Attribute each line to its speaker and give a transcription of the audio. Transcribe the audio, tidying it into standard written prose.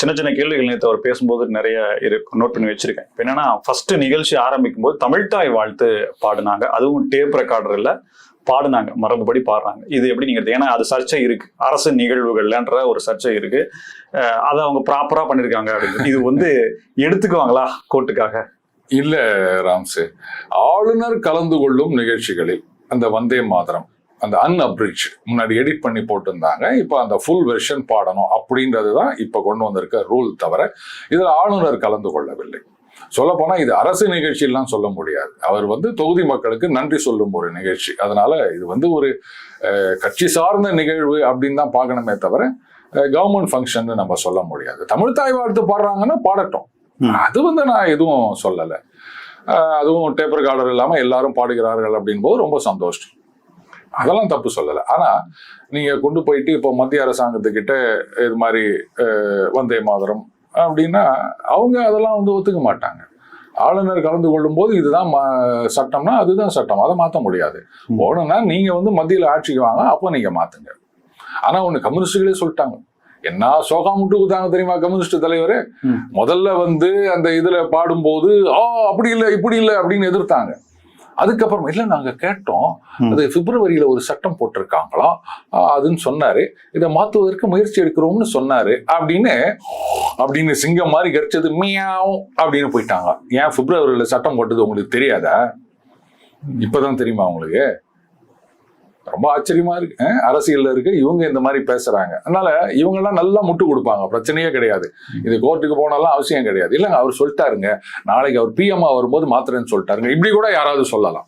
Speaker 1: சின்ன சின்ன கேள்விகள் நேற்று அவர் பேசும்போது நிறைய நோட் பண்ணி வச்சிருக்கேன். இப்போ என்னன்னா, ஃபர்ஸ்ட் நிகழ்ச்சி ஆரம்பிக்கும் போது தமிழ்தாய் வாழ்த்து பாடினாங்க, அதுவும் டேப் ரெக்கார்டர் இல்ல, பாடுனாங்க, மரபுபடி பாடுறாங்க. இது எப்படி நீங்க, ஏன்னா அது சர்ச்சை இருக்கு, அரசு நிகழ்வுகள்ன்ற ஒரு சர்ச்சை இருக்கு, அதை அவங்க ப்ராப்பரா பண்ணிருக்காங்க அப்படின்னு. இது வந்து எடுத்துக்குவாங்களா கோர்ட்டுக்காக?
Speaker 2: இல்ல ராம்சே, ஆளுநர் கலந்து கொள்ளும் நிகழ்ச்சிகளில் அந்த வந்தே மாதரம் அந்த அன்அப்ரிச் முன்னாடி எடிட் பண்ணி போட்டிருந்தாங்க, இப்போ அந்த ஃபுல் வெர்ஷன் பாடணும் அப்படின்றது தான் இப்போ கொண்டு வந்திருக்க ரூல். தவிர இதில் ஆளுநர் கலந்து கொள்ளவில்லை. சொல்லப்போனால் இது அரசு நிகழ்ச்சியெல்லாம் சொல்ல முடியாது. அவர் வந்து தொகுதி மக்களுக்கு நன்றி சொல்லும் ஒரு நிகழ்ச்சி. அதனால இது வந்து ஒரு கட்சி சார்ந்த நிகழ்வு அப்படின்னு தான் பார்க்கணுமே தவிர கவர்மெண்ட் ஃபங்க்ஷன் நம்ம சொல்ல முடியாது. தமிழ்தாய் வாழ்த்து பாடுறாங்கன்னா பாடட்டும், அது வந்து நான் எதுவும் சொல்லலை. அதுவும் டேப் ரெக்கார்டர் இல்லாமல் எல்லாரும் பாடுகிறார்கள் அப்படின் போது ரொம்ப சந்தோஷம், அதெல்லாம் தப்பு சொல்லலை. ஆனால் நீங்கள் கொண்டு போயிட்டு இப்போ மத்திய அரசாங்கத்துக்கிட்ட இது மாதிரி வந்தே மாதரம் அப்படின்னா அவங்க அதெல்லாம் வந்து ஒத்துக்க மாட்டாங்க. ஆளுநர் கலந்து கொள்ளும் போது இதுதான் சட்டம்னா அதுதான் சட்டம், அதை மாற்ற முடியாது. போகணும்னா நீங்கள் வந்து மத்தியில் ஆட்சிக்கு வாங்க, அப்போ நீங்கள் மாற்றுங்க. ஆனால் ஒன்று கம்யூனிஸ்டுகளே சொல்லிட்டாங்க, என்ன சோகா முட்டு கொடுத்தாங்க தெரியுமா கம்யூனிஸ்ட் தலைவர்? முதல்ல வந்து அந்த இதில் பாடும்போது அப்படி இல்லை இப்படி இல்லை அப்படின்னு எதிர்த்தாங்க. அதுக்கப்புறம் இல்லை நாங்கள் கேட்டோம், அது பிப்ரவரியில ஒரு சட்டம் போட்டிருக்காங்களா அதுன்னு சொன்னாரு, இதை மாற்றுவதற்கு முயற்சி எடுக்கிறோம்னு சொன்னாரு அப்படின்னு சிங்கம் மாதிரி கடிச்சது மியாவும் அப்படின்னு போயிட்டாங்க. ஏன் பிப்ரவரியில சட்டம் போட்டது உங்களுக்கு தெரியாதா? இப்பதான் தெரியுமா உங்களுக்கு? ரொம்ப ஆச்சரியமா இருக்கு. அரசியல்ல இருக்கு இவங்க இந்த மாதிரி பேசுறாங்க. அதனால இவங்க எல்லாம் நல்லா முட்டு கொடுப்பாங்க, பிரச்சனையே கிடையாது. இது கோர்ட்டுக்கு போனாலும் அவசியம் கிடையாது. இல்லைங்க அவர் சொல்லிட்டாருங்க, நாளைக்கு அவர் பிஎம்ஆ வரும்போது மாத்திரன்னு சொல்லிட்டாருங்க, இப்படி கூட யாராவது சொல்லலாம்.